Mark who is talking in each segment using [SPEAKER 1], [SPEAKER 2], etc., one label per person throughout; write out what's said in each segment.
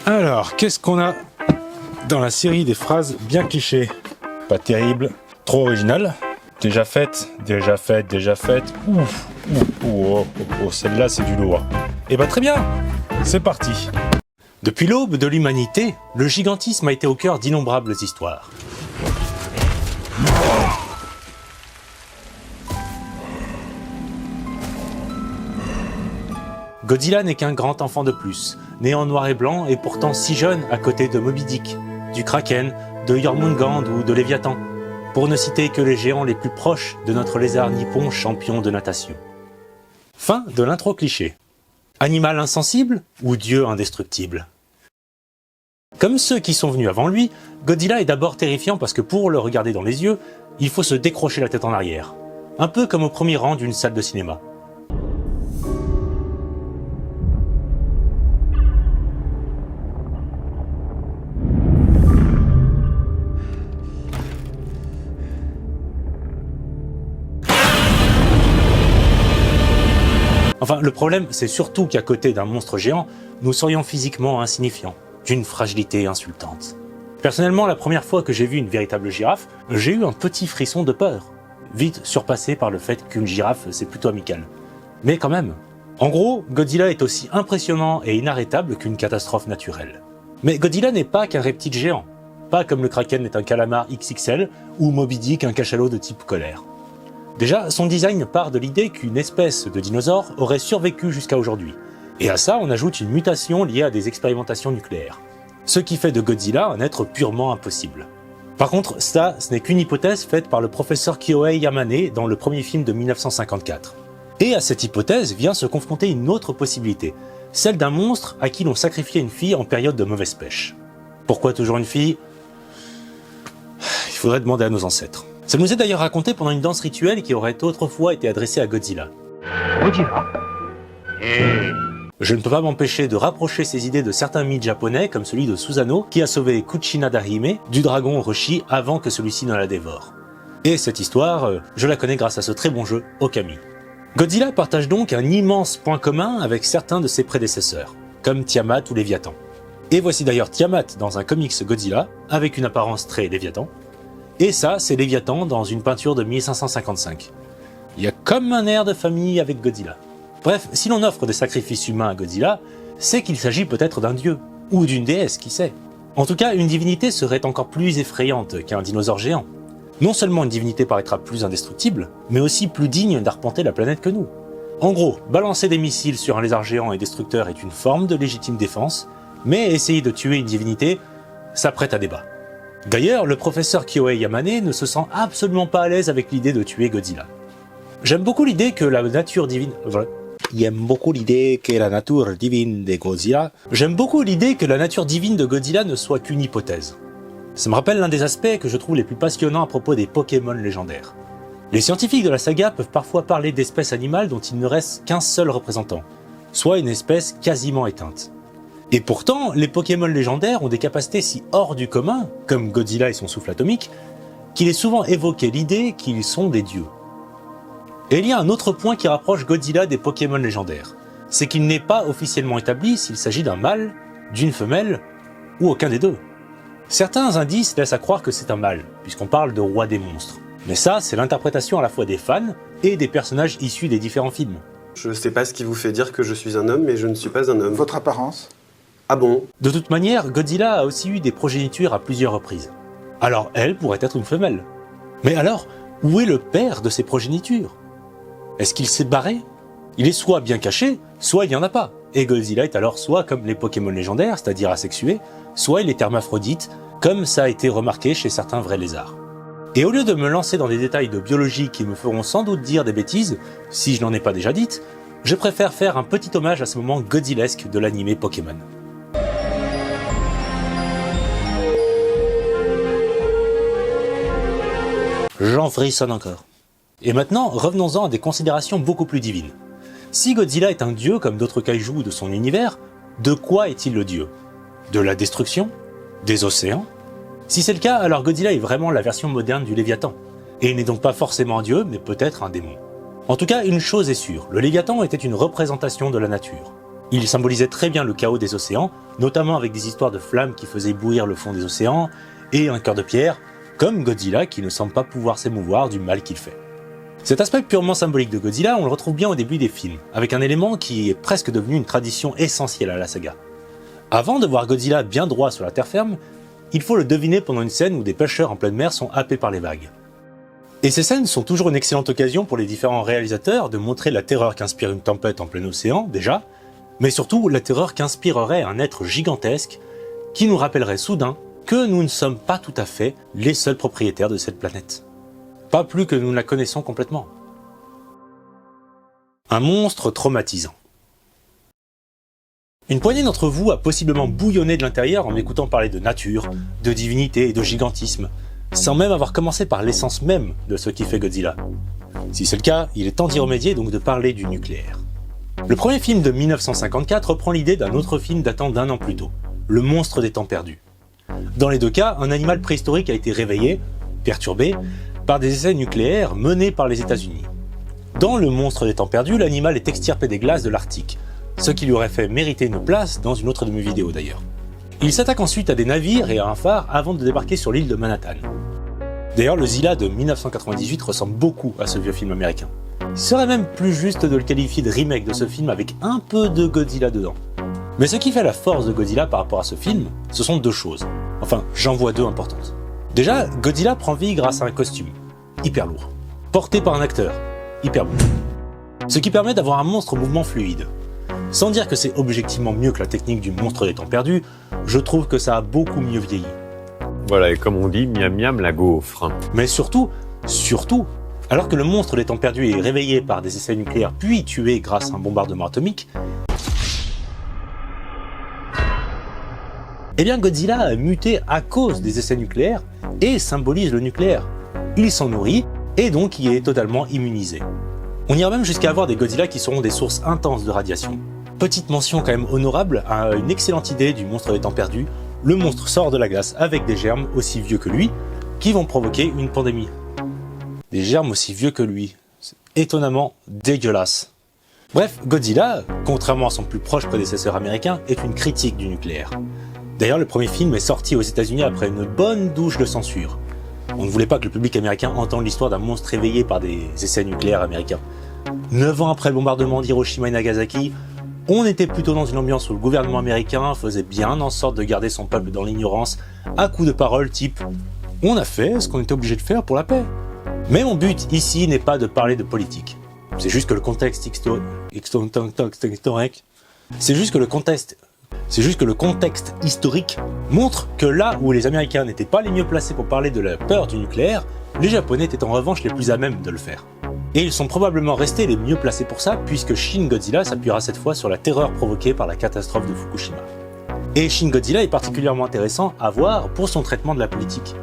[SPEAKER 1] Alors, qu'est-ce qu'on a dans la série des phrases bien clichés? Pas terrible, trop original. Déjà faite, déjà faite, déjà faite. Ouf, celle-là c'est du lourd. Et bah très bien, c'est parti. Depuis l'aube de l'humanité, le gigantisme a été au cœur d'innombrables histoires. Godzilla n'est qu'un grand enfant de plus, né en noir et blanc et pourtant si jeune à côté de Moby Dick, du Kraken, de Jormungand ou de Léviathan, pour ne citer que les géants les plus proches de notre lézard nippon champion de natation. Fin de l'intro cliché. Animal insensible ou dieu indestructible? Comme ceux qui sont venus avant lui, Godzilla est d'abord terrifiant parce que pour le regarder dans les yeux, il faut se décrocher la tête en arrière. Un peu comme au premier rang d'une salle de cinéma. Enfin, le problème, c'est surtout qu'à côté d'un monstre géant, nous serions physiquement insignifiants, d'une fragilité insultante. Personnellement, la première fois que j'ai vu une véritable girafe, j'ai eu un petit frisson de peur, vite surpassé par le fait qu'une girafe, c'est plutôt amical. Mais quand même. En gros, Godzilla est aussi impressionnant et inarrêtable qu'une catastrophe naturelle. Mais Godzilla n'est pas qu'un reptile géant, pas comme le Kraken est un calamar XXL ou Moby Dick un cachalot de type colère. Déjà, son design part de l'idée qu'une espèce de dinosaure aurait survécu jusqu'à aujourd'hui. Et à ça, on ajoute une mutation liée à des expérimentations nucléaires. Ce qui fait de Godzilla un être purement impossible. Par contre, ça, ce n'est qu'une hypothèse faite par le professeur Kyohei Yamane dans le premier film de 1954. Et à cette hypothèse vient se confronter une autre possibilité, celle d'un monstre à qui l'on sacrifiait une fille en période de mauvaise pêche. Pourquoi toujours une fille? Il faudrait demander à nos ancêtres. Ça nous est d'ailleurs raconté pendant une danse rituelle qui aurait autrefois été adressée à Godzilla. Godzilla? Je ne peux pas m'empêcher de rapprocher ces idées de certains mythes japonais comme celui de Susanoo qui a sauvé Kuchinada Hime du dragon Orochi avant que celui-ci ne la dévore. Et cette histoire, je la connais grâce à ce très bon jeu Okami. Godzilla partage donc un immense point commun avec certains de ses prédécesseurs, comme Tiamat ou Léviathan. Et voici d'ailleurs Tiamat dans un comics Godzilla, avec une apparence très Léviathan. Et ça, c'est Léviathan dans une peinture de 1555. Il y a comme un air de famille avec Godzilla. Bref, si l'on offre des sacrifices humains à Godzilla, c'est qu'il s'agit peut-être d'un dieu, ou d'une déesse, qui sait. En tout cas, une divinité serait encore plus effrayante qu'un dinosaure géant. Non seulement une divinité paraîtra plus indestructible, mais aussi plus digne d'arpenter la planète que nous. En gros, balancer des missiles sur un lézard géant et destructeur est une forme de légitime défense, mais essayer de tuer une divinité, ça prête à débat. D'ailleurs, le professeur Kyohei Yamane ne se sent absolument pas à l'aise avec l'idée de tuer Godzilla. J'aime beaucoup l'idée que la nature divine... J'aime beaucoup l'idée que la nature divine de Godzilla ne soit qu'une hypothèse. Ça me rappelle l'un des aspects que je trouve les plus passionnants à propos des Pokémon légendaires. Les scientifiques de la saga peuvent parfois parler d'espèces animales dont il ne reste qu'un seul représentant, soit une espèce quasiment éteinte. Et pourtant, les Pokémon légendaires ont des capacités si hors du commun, comme Godzilla et son souffle atomique, qu'il est souvent évoqué l'idée qu'ils sont des dieux. Et il y a un autre point qui rapproche Godzilla des Pokémon légendaires, c'est qu'il n'est pas officiellement établi s'il s'agit d'un mâle, d'une femelle, ou aucun des deux. Certains indices laissent à croire que c'est un mâle, puisqu'on parle de roi des monstres. Mais ça, c'est l'interprétation à la fois des fans et des personnages issus des différents films.
[SPEAKER 2] Je sais pas ce qui vous fait dire que je suis un homme, mais je ne suis pas un homme.
[SPEAKER 3] Votre apparence?
[SPEAKER 2] Ah bon?
[SPEAKER 1] De toute manière, Godzilla a aussi eu des progénitures à plusieurs reprises. Alors elle pourrait être une femelle. Mais alors, où est le père de ces progénitures? Est-ce qu'il s'est barré? Il est soit bien caché, soit il n'y en a pas. Et Godzilla est alors soit comme les Pokémon légendaires, c'est-à-dire asexué, soit il est hermaphrodite, comme ça a été remarqué chez certains vrais lézards. Et au lieu de me lancer dans des détails de biologie qui me feront sans doute dire des bêtises, si je n'en ai pas déjà dites, je préfère faire un petit hommage à ce moment godzillesque de l'animé Pokémon. J'en frissonne encore. Et maintenant, revenons-en à des considérations beaucoup plus divines. Si Godzilla est un dieu comme d'autres kaijus de son univers, de quoi est-il le dieu? De la destruction? Des océans? Si c'est le cas, alors Godzilla est vraiment la version moderne du Léviathan. Et il n'est donc pas forcément un dieu, mais peut-être un démon. En tout cas, une chose est sûre, le Léviathan était une représentation de la nature. Il symbolisait très bien le chaos des océans, notamment avec des histoires de flammes qui faisaient bouillir le fond des océans, et un cœur de pierre, comme Godzilla qui ne semble pas pouvoir s'émouvoir du mal qu'il fait. Cet aspect purement symbolique de Godzilla, on le retrouve bien au début des films, avec un élément qui est presque devenu une tradition essentielle à la saga. Avant de voir Godzilla bien droit sur la terre ferme, il faut le deviner pendant une scène où des pêcheurs en pleine mer sont happés par les vagues. Et ces scènes sont toujours une excellente occasion pour les différents réalisateurs de montrer la terreur qu'inspire une tempête en plein océan, déjà, mais surtout la terreur qu'inspirerait un être gigantesque qui nous rappellerait soudain que nous ne sommes pas tout à fait les seuls propriétaires de cette planète. Pas plus que nous ne la connaissons complètement. Un monstre traumatisant. Une poignée d'entre vous a possiblement bouillonné de l'intérieur en m'écoutant parler de nature, de divinité et de gigantisme, sans même avoir commencé par l'essence même de ce qui fait Godzilla. Si c'est le cas, il est temps d'y remédier, donc de parler du nucléaire. Le premier film de 1954 reprend l'idée d'un autre film datant d'1 an plus tôt, Le monstre des temps perdus. Dans les deux cas, un animal préhistorique a été réveillé, perturbé, par des essais nucléaires menés par les États-Unis. Dans Le monstre des temps perdus, l'animal est extirpé des glaces de l'Arctique, ce qui lui aurait fait mériter une place dans une autre de mes vidéos d'ailleurs. Il s'attaque ensuite à des navires et à un phare avant de débarquer sur l'île de Manhattan. D'ailleurs, le Zilla de 1998 ressemble beaucoup à ce vieux film américain. Il serait même plus juste de le qualifier de remake de ce film avec un peu de Godzilla dedans. Mais ce qui fait la force de Godzilla par rapport à ce film, ce sont deux choses. Enfin, j'en vois deux importantes. Déjà, Godzilla prend vie grâce à un costume, hyper lourd, porté par un acteur, hyper bon. Ce qui permet d'avoir un monstre au mouvement fluide. Sans dire que c'est objectivement mieux que la technique du monstre des temps perdus, je trouve que ça a beaucoup mieux vieilli.
[SPEAKER 3] Voilà, et comme on dit, miam miam la gaufre.
[SPEAKER 1] Mais surtout, alors que le monstre des temps perdus est réveillé par des essais nucléaires puis tué grâce à un bombardement atomique, eh bien Godzilla a muté à cause des essais nucléaires et symbolise le nucléaire. Il s'en nourrit et donc il est totalement immunisé. On ira même jusqu'à avoir des Godzilla qui seront des sources intenses de radiation. Petite mention quand même honorable à une excellente idée du monstre des temps perdus, le monstre sort de la glace avec des germes aussi vieux que lui, qui vont provoquer une pandémie. Des germes aussi vieux que lui. C'est étonnamment dégueulasse. Bref, Godzilla, contrairement à son plus proche prédécesseur américain, est une critique du nucléaire. D'ailleurs, le premier film est sorti aux États-Unis après une bonne douche de censure. On ne voulait pas que le public américain entende l'histoire d'un monstre réveillé par des essais nucléaires américains. 9 ans après le bombardement d'Hiroshima et Nagasaki, on était plutôt dans une ambiance où le gouvernement américain faisait bien en sorte de garder son peuple dans l'ignorance à coups de paroles type « On a fait ce qu'on était obligé de faire pour la paix ». Mais mon but ici n'est pas de parler de politique. C'est juste que le contexte historique montre que là où les Américains n'étaient pas les mieux placés pour parler de la peur du nucléaire, les Japonais étaient en revanche les plus à même de le faire. Et ils sont probablement restés les mieux placés pour ça, puisque Shin Godzilla s'appuiera cette fois sur la terreur provoquée par la catastrophe de Fukushima. Et Shin Godzilla est particulièrement intéressant à voir pour son traitement de la politique.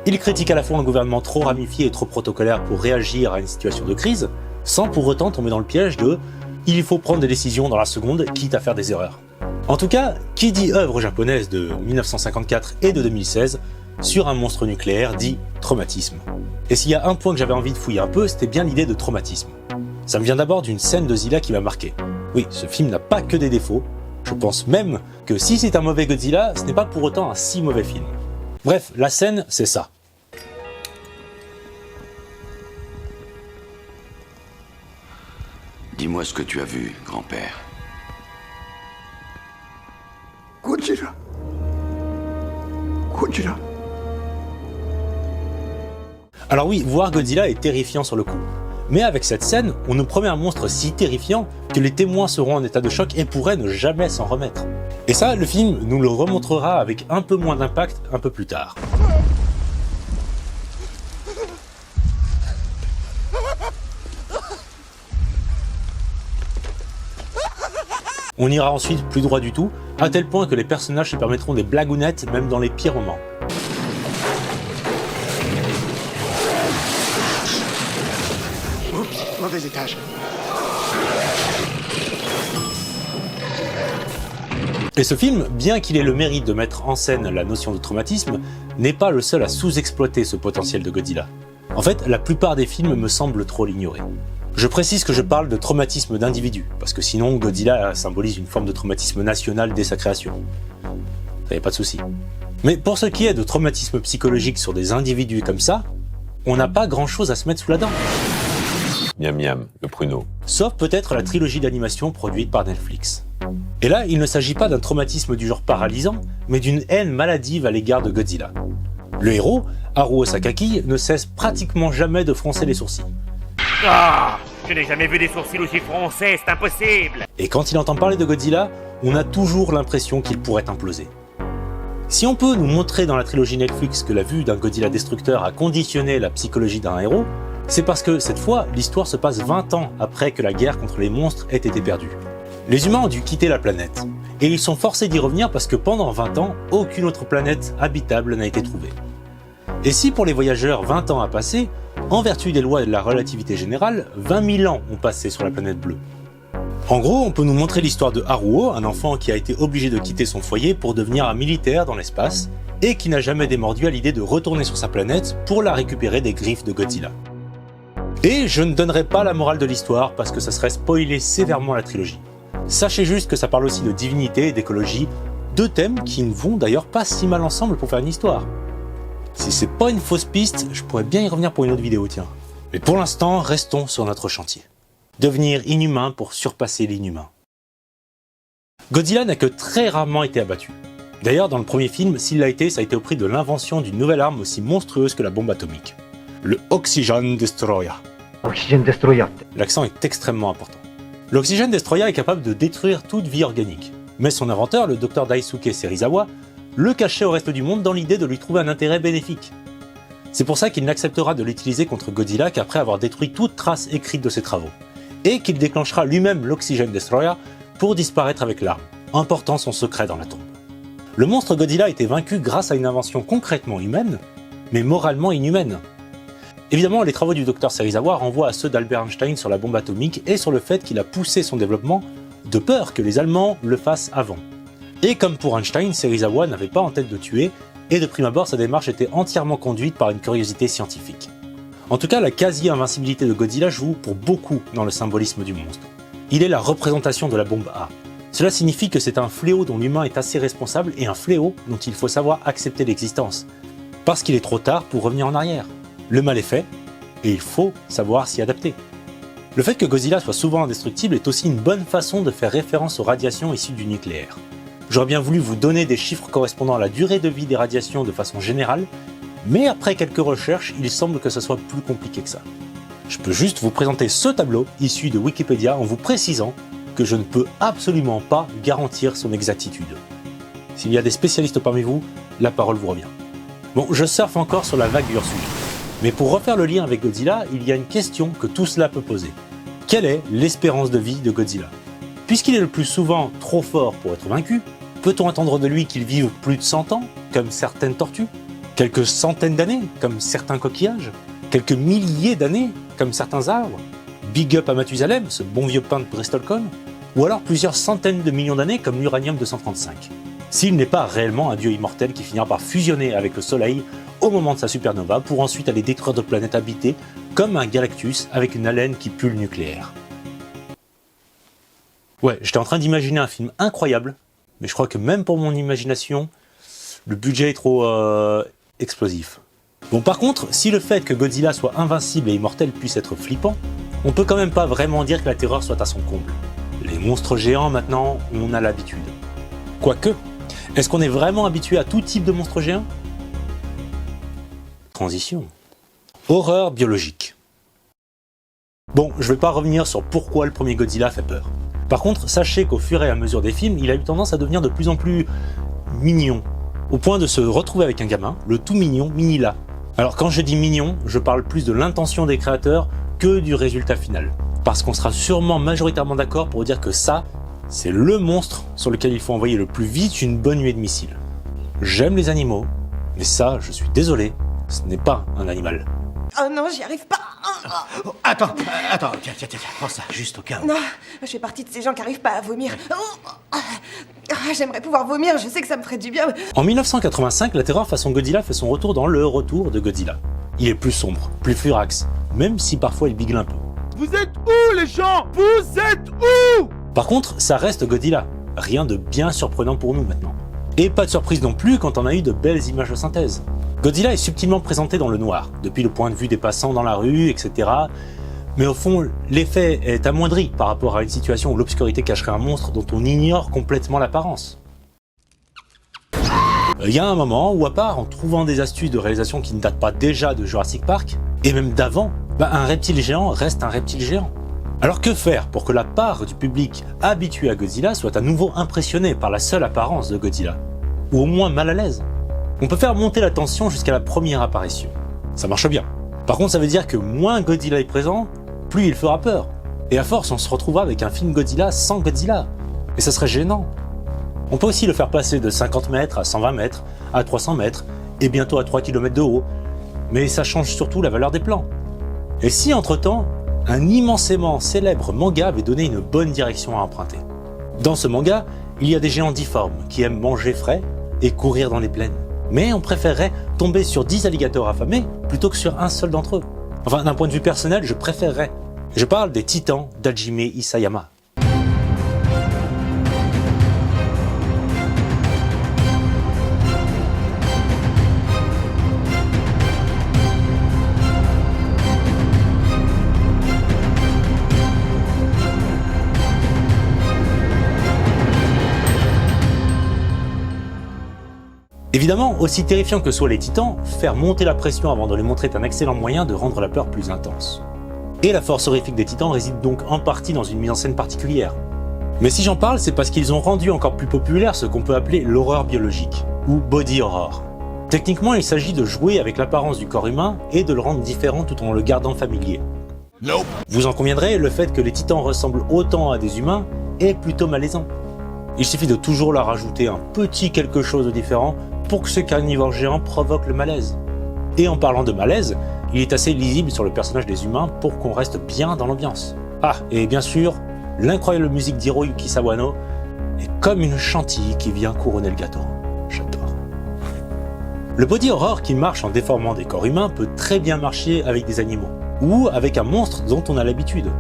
[SPEAKER 1] Il critique à la fois un gouvernement trop ramifié et trop protocolaire pour réagir à une situation de crise, sans pour autant tomber dans le piège de « il faut prendre des décisions dans la seconde, quitte à faire des erreurs ». En tout cas, qui dit œuvre japonaise de 1954 et de 2016, sur un monstre nucléaire dit traumatisme. Et s'il y a un point que j'avais envie de fouiller un peu, c'était bien l'idée de traumatisme. Ça me vient d'abord d'une scène de Zilla qui m'a marqué. Oui, ce film n'a pas que des défauts, je pense même que si c'est un mauvais Godzilla, ce n'est pas pour autant un si mauvais film. Bref, la scène, c'est ça.
[SPEAKER 4] Dis-moi ce que tu as vu, grand-père.
[SPEAKER 5] Godzilla. Godzilla.
[SPEAKER 1] Alors oui, voir Godzilla est terrifiant sur le coup. Mais avec cette scène, on nous promet un monstre si terrifiant que les témoins seront en état de choc et pourraient ne jamais s'en remettre. Et ça, le film nous le remontrera avec un peu moins d'impact un peu plus tard. On ira ensuite plus droit du tout, à tel point que les personnages se permettront des blagounettes même dans les pires moments.
[SPEAKER 5] Oups, mauvais étage.
[SPEAKER 1] Et ce film, bien qu'il ait le mérite de mettre en scène la notion de traumatisme, n'est pas le seul à sous-exploiter ce potentiel de Godzilla. En fait, la plupart des films me semblent trop l'ignorer. Je précise que je parle de traumatisme d'individu, parce que sinon Godzilla symbolise une forme de traumatisme national dès sa création. Ça y a pas de souci. Mais pour ce qui est de traumatisme psychologique sur des individus comme ça, on n'a pas grand chose à se mettre sous la dent.
[SPEAKER 3] Miam miam, le pruneau.
[SPEAKER 1] Sauf peut-être la trilogie d'animation produite par Netflix. Et là, il ne s'agit pas d'un traumatisme du genre paralysant, mais d'une haine maladive à l'égard de Godzilla. Le héros, Haruo Sakaki, ne cesse pratiquement jamais de froncer les sourcils.
[SPEAKER 6] Ah, je n'ai jamais vu des sourcils aussi froncés, c'est impossible.
[SPEAKER 1] Et quand il entend parler de Godzilla, on a toujours l'impression qu'il pourrait imploser. Si on peut nous montrer dans la trilogie Netflix que la vue d'un Godzilla destructeur a conditionné la psychologie d'un héros, c'est parce que cette fois, l'histoire se passe 20 ans après que la guerre contre les monstres ait été perdue. Les humains ont dû quitter la planète, et ils sont forcés d'y revenir parce que pendant 20 ans, aucune autre planète habitable n'a été trouvée. Et si pour les voyageurs 20 ans a passé, en vertu des lois de la relativité générale, 20 000 ans ont passé sur la planète bleue. En gros, on peut nous montrer l'histoire de Haruo, un enfant qui a été obligé de quitter son foyer pour devenir un militaire dans l'espace, et qui n'a jamais démordu à l'idée de retourner sur sa planète pour la récupérer des griffes de Godzilla. Et je ne donnerai pas la morale de l'histoire parce que ça serait spoiler sévèrement la trilogie. Sachez juste que ça parle aussi de divinité et d'écologie, deux thèmes qui ne vont d'ailleurs pas si mal ensemble pour faire une histoire. Si c'est pas une fausse piste, je pourrais bien y revenir pour une autre vidéo, tiens. Mais pour l'instant, restons sur notre chantier. Devenir inhumain pour surpasser l'inhumain. Godzilla n'a que très rarement été abattu. D'ailleurs, dans le premier film, s'il l'a été, ça a été au prix de l'invention d'une nouvelle arme aussi monstrueuse que la bombe atomique. Le Oxygen Destroyer.
[SPEAKER 7] Oxygen Destroyer.
[SPEAKER 1] L'accent est extrêmement important. L'Oxygen Destroyer est capable de détruire toute vie organique. Mais son inventeur, le Dr Daisuke Serizawa, le cachait au reste du monde dans l'idée de lui trouver un intérêt bénéfique. C'est pour ça qu'il n'acceptera de l'utiliser contre Godzilla qu'après avoir détruit toute trace écrite de ses travaux, et qu'il déclenchera lui-même l'Oxygen Destroyer pour disparaître avec l'arme, emportant son secret dans la tombe. Le monstre Godzilla a été vaincu grâce à une invention concrètement humaine, mais moralement inhumaine. Évidemment, les travaux du Dr Serizawa renvoient à ceux d'Albert Einstein sur la bombe atomique et sur le fait qu'il a poussé son développement de peur que les Allemands le fassent avant. Et comme pour Einstein, Serizawa n'avait pas en tête de tuer, et de prime abord sa démarche était entièrement conduite par une curiosité scientifique. En tout cas, la quasi-invincibilité de Godzilla joue pour beaucoup dans le symbolisme du monstre. Il est la représentation de la bombe A. Cela signifie que c'est un fléau dont l'humain est assez responsable et un fléau dont il faut savoir accepter l'existence. Parce qu'il est trop tard pour revenir en arrière. Le mal est fait, et il faut savoir s'y adapter. Le fait que Godzilla soit souvent indestructible est aussi une bonne façon de faire référence aux radiations issues du nucléaire. J'aurais bien voulu vous donner des chiffres correspondant à la durée de vie des radiations de façon générale, mais après quelques recherches, il semble que ce soit plus compliqué que ça. Je peux juste vous présenter ce tableau issu de Wikipédia en vous précisant que je ne peux absolument pas garantir son exactitude. S'il y a des spécialistes parmi vous, la parole vous revient. Bon, je surfe encore sur la vague du hors-sujet. Mais pour refaire le lien avec Godzilla, il y a une question que tout cela peut poser. Quelle est l'espérance de vie de Godzilla? Puisqu'il est le plus souvent trop fort pour être vaincu, peut-on attendre de lui qu'il vive plus de 100 ans, comme certaines tortues? Quelques centaines d'années, comme certains coquillages? Quelques milliers d'années, comme certains arbres? Big up à Mathusalem, ce bon vieux pin de Bristol-Con? Ou alors plusieurs centaines de millions d'années, comme l'uranium-235? S'il n'est pas réellement un dieu immortel qui finira par fusionner avec le Soleil au moment de sa supernova pour ensuite aller détruire d'autres planètes habitées, comme un Galactus avec une haleine qui pue le nucléaire. Ouais, j'étais en train d'imaginer un film incroyable, mais je crois que même pour mon imagination, le budget est trop explosif. Bon, par contre, si le fait que Godzilla soit invincible et immortel puisse être flippant, on peut quand même pas vraiment dire que la terreur soit à son comble. Les monstres géants, maintenant, on a l'habitude. Quoique, est-ce qu'on est vraiment habitué à tout type de monstres géants? Transition. Horreur biologique. Bon, je vais pas revenir sur pourquoi le premier Godzilla fait peur. Par contre, sachez qu'au fur et à mesure des films, il a eu tendance à devenir de plus en plus mignon, au point de se retrouver avec un gamin, le tout mignon Minilla. Alors quand je dis mignon, je parle plus de l'intention des créateurs que du résultat final. Parce qu'on sera sûrement majoritairement d'accord pour dire que ça, c'est le monstre sur lequel il faut envoyer le plus vite une bonne nuée de missiles. J'aime les animaux, mais ça, je suis désolé, ce n'est pas un animal.
[SPEAKER 8] Oh non, j'y arrive pas.
[SPEAKER 7] Oh, attends, tiens, prends ça, juste au cas où.
[SPEAKER 8] Non, je fais partie de ces gens qui arrivent pas à vomir. J'aimerais pouvoir vomir, je sais que ça me ferait du bien.
[SPEAKER 1] En 1985, la terreur façon Godzilla fait son retour dans Le Retour de Godzilla. Il est plus sombre, plus furax, même si parfois il bigle un peu.
[SPEAKER 9] Vous êtes où les gens? Vous êtes où?
[SPEAKER 1] Par contre, ça reste Godzilla. Rien de bien surprenant pour nous maintenant. Et pas de surprise non plus quand on a eu de belles images de synthèse. Godzilla est subtilement présenté dans le noir, depuis le point de vue des passants dans la rue, etc. Mais au fond, l'effet est amoindri par rapport à une situation où l'obscurité cacherait un monstre dont on ignore complètement l'apparence. Il y a un moment où, à part en trouvant des astuces de réalisation qui ne datent pas déjà de Jurassic Park, et même d'avant, un reptile géant reste un reptile géant. Alors que faire pour que la part du public habitué à Godzilla soit à nouveau impressionné par la seule apparence de Godzilla? Ou au moins mal à l'aise? On peut faire monter la tension jusqu'à la première apparition. Ça marche bien. Par contre, ça veut dire que moins Godzilla est présent, plus il fera peur. Et à force, on se retrouvera avec un film Godzilla sans Godzilla. Et ça serait gênant. On peut aussi le faire passer de 50 mètres à 120 mètres, à 300 mètres, et bientôt à 3 km de haut. Mais ça change surtout la valeur des plans. Et si, entre-temps, un immensément célèbre manga avait donné une bonne direction à emprunter? Dans ce manga, il y a des géants difformes qui aiment manger frais et courir dans les plaines. Mais on préférerait tomber sur 10 alligators affamés plutôt que sur un seul d'entre eux. Enfin, d'un point de vue personnel, je préférerais. Je parle des titans d'Hajime Isayama. Évidemment, aussi terrifiant que soient les titans, faire monter la pression avant de les montrer est un excellent moyen de rendre la peur plus intense. Et la force horrifique des titans réside donc en partie dans une mise en scène particulière. Mais si j'en parle, c'est parce qu'ils ont rendu encore plus populaire ce qu'on peut appeler l'horreur biologique, ou body horror. Techniquement, il s'agit de jouer avec l'apparence du corps humain et de le rendre différent tout en le gardant familier. Vous en conviendrez, le fait que les titans ressemblent autant à des humains est plutôt malaisant. Il suffit de toujours leur ajouter un petit quelque chose de différent pour que ce carnivore géant provoque le malaise. Et en parlant de malaise, il est assez lisible sur le personnage des humains pour qu'on reste bien dans l'ambiance. Ah, et bien sûr, l'incroyable musique d'Hiroyuki Sawano est comme une chantilly qui vient couronner le gâteau. J'adore. Le body horror qui marche en déformant des corps humains peut très bien marcher avec des animaux, ou avec un monstre dont on a l'habitude.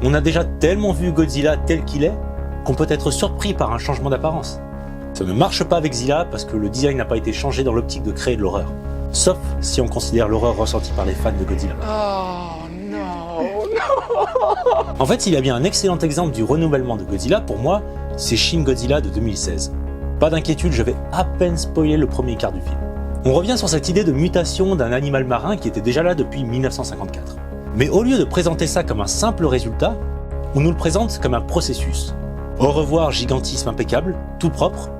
[SPEAKER 1] On a déjà tellement vu Godzilla tel qu'il est qu'on peut être surpris par un changement d'apparence. Ça ne marche pas avec Zilla parce que le design n'a pas été changé dans l'optique de créer de l'horreur. Sauf si on considère l'horreur ressentie par les fans de Godzilla.
[SPEAKER 5] Oh non.
[SPEAKER 1] En fait, il y a bien un excellent exemple du renouvellement de Godzilla, pour moi, c'est Shin Godzilla de 2016. Pas d'inquiétude, je vais à peine spoiler le premier quart du film. On revient sur cette idée de mutation d'un animal marin qui était déjà là depuis 1954. Mais au lieu de présenter ça comme un simple résultat, on nous le présente comme un processus. Au revoir gigantisme impeccable, tout propre,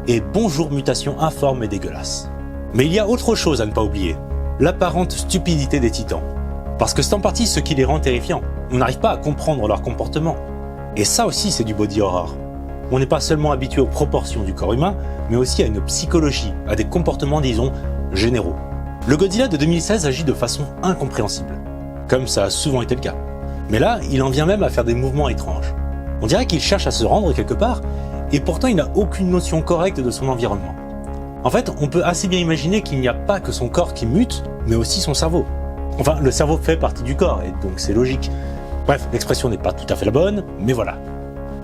[SPEAKER 1] et bonjour mutation informe et dégueulasse. Mais il y a autre chose à ne pas oublier, l'apparente stupidité des titans. Parce que c'est en partie ce qui les rend terrifiants, on n'arrive pas à comprendre leur comportement. Et ça aussi c'est du body horror. On n'est pas seulement habitué aux proportions du corps humain, mais aussi à une psychologie, à des comportements disons généraux. Le Godzilla de 2016 agit de façon incompréhensible, comme ça a souvent été le cas. Mais là, il en vient même à faire des mouvements étranges. On dirait qu'il cherche à se rendre quelque part, et pourtant il n'a aucune notion correcte de son environnement. En fait, on peut assez bien imaginer qu'il n'y a pas que son corps qui mute, mais aussi son cerveau. Enfin, le cerveau fait partie du corps, et donc c'est logique. Bref, l'expression n'est pas tout à fait la bonne, mais voilà.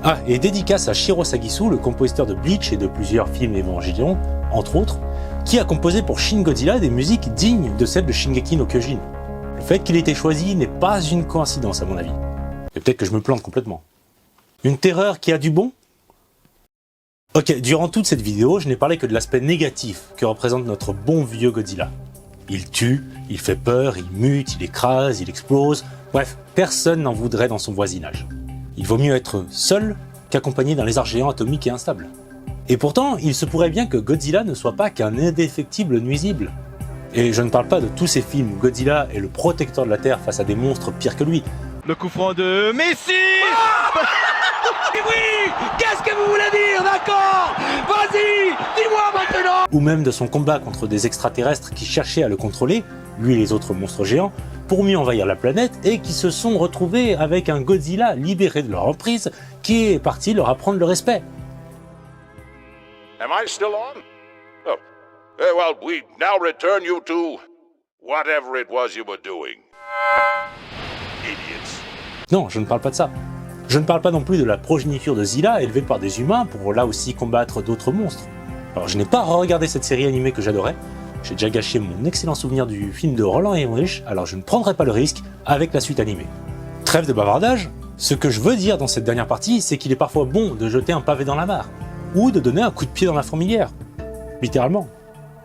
[SPEAKER 1] Ah, et dédicace à Shiro Sagisu, le compositeur de Bleach et de plusieurs films Evangelion, entre autres, qui a composé pour Shin Godzilla des musiques dignes de celles de Shingeki no Kyojin. Le fait qu'il ait été choisi n'est pas une coïncidence à mon avis. Et peut-être que je me plante complètement. Une terreur qui a du bon ? Ok, durant toute cette vidéo, je n'ai parlé que de l'aspect négatif que représente notre bon vieux Godzilla. Il tue, il fait peur, il mute, il écrase, il explose, bref, personne n'en voudrait dans son voisinage. Il vaut mieux être seul qu'accompagné d'un lézard géant atomique et instable. Et pourtant, il se pourrait bien que Godzilla ne soit pas qu'un indéfectible nuisible. Et je ne parle pas de tous ces films où Godzilla est le protecteur de la Terre face à des monstres pires que lui.
[SPEAKER 9] Le coup franc de Messi.
[SPEAKER 7] Oui! Qu'est-ce que vous voulez dire, d'accord? Vas-y! Dis-moi maintenant!
[SPEAKER 1] Ou même de son combat contre des extraterrestres qui cherchaient à le contrôler, lui et les autres monstres géants, pour mieux envahir la planète et qui se sont retrouvés avec un Godzilla libéré de leur emprise qui est parti leur apprendre le respect.
[SPEAKER 10] Am I still on? Oh. Well, we now return you to whatever it was you were doing. Idiots.
[SPEAKER 1] Non, je ne parle pas de ça. Je ne parle pas non plus de la progéniture de Zilla élevée par des humains pour là aussi combattre d'autres monstres. Alors je n'ai pas regardé cette série animée que j'adorais, j'ai déjà gâché mon excellent souvenir du film de Roland Emmerich, alors je ne prendrai pas le risque avec la suite animée. Trêve de bavardage, ce que je veux dire dans cette dernière partie, c'est qu'il est parfois bon de jeter un pavé dans la mare, ou de donner un coup de pied dans la fourmilière. Littéralement.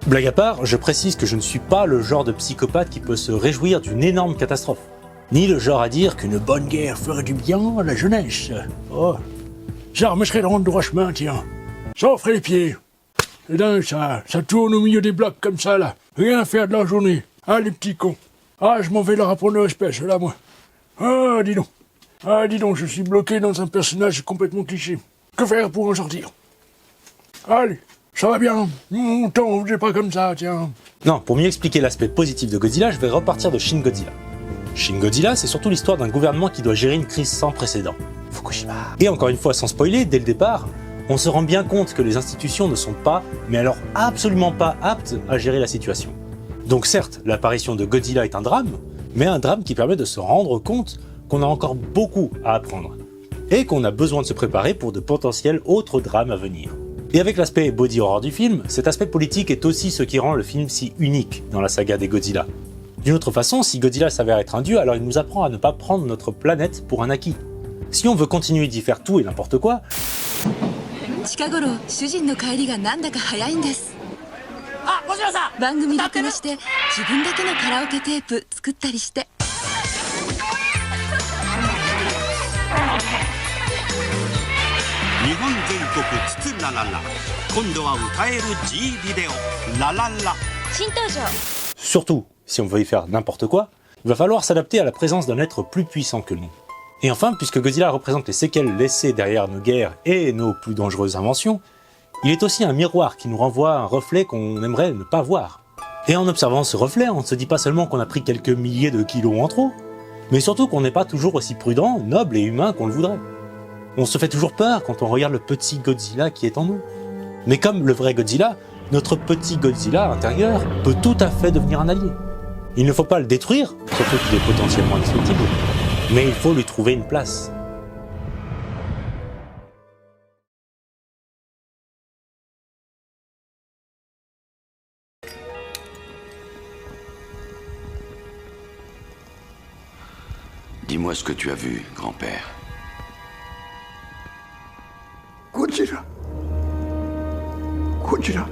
[SPEAKER 1] Blague à part, je précise que je ne suis pas le genre de psychopathe qui peut se réjouir d'une énorme catastrophe. Ni le genre à dire qu'une bonne guerre ferait du bien à la jeunesse. Oh, ça remettrait dans le droit chemin, tiens. Ça en ferait les pieds. Et dingue, ça tourne au milieu des blocs comme ça, là. Rien à faire de la journée. Ah, les petits cons. Ah, je m'en vais leur apprendre leur espèce, là, moi. Ah, dis donc. Ah, dis donc, je suis bloqué dans un personnage complètement cliché. Que faire pour en sortir? Allez, ça va bien. Mon temps, vous n'êtes pas comme ça, tiens. Non, pour mieux expliquer l'aspect positif de Godzilla, je vais repartir de Shin Godzilla. Shin Godzilla, c'est surtout l'histoire d'un gouvernement qui doit gérer une crise sans précédent. Fukushima. Et encore une fois, sans spoiler, dès le départ, on se rend bien compte que les institutions ne sont pas, mais alors absolument pas aptes à gérer la situation. Donc certes, l'apparition de Godzilla est un drame, mais un drame qui permet de se rendre compte qu'on a encore beaucoup à apprendre, et qu'on a besoin de se préparer pour de potentiels autres drames à venir. Et avec l'aspect body horror du film, cet aspect politique est aussi ce qui rend le film si unique dans la saga des Godzilla. D'une autre façon, si Godzilla s'avère être un dieu, alors il nous apprend à ne pas prendre notre planète pour un acquis. Si on veut continuer d'y faire tout et n'importe quoi, surtout si on veut y faire n'importe quoi, il va falloir s'adapter à la présence d'un être plus puissant que nous. Et enfin, puisque Godzilla représente les séquelles laissées derrière nos guerres et nos plus dangereuses inventions, il est aussi un miroir qui nous renvoie un reflet qu'on aimerait ne pas voir. Et en observant ce reflet, on ne se dit pas seulement qu'on a pris quelques milliers de kilos en trop, mais surtout qu'on n'est pas toujours aussi prudent, noble et humain qu'on le voudrait. On se fait toujours peur quand on regarde le petit Godzilla qui est en nous. Mais comme le vrai Godzilla, notre petit Godzilla intérieur peut tout à fait devenir un allié. Il ne faut pas le détruire, surtout qu'il est potentiellement indestructible, mais il faut lui trouver une place.
[SPEAKER 4] Dis-moi ce que tu as vu, grand-père.
[SPEAKER 5] Godzilla. Godzilla.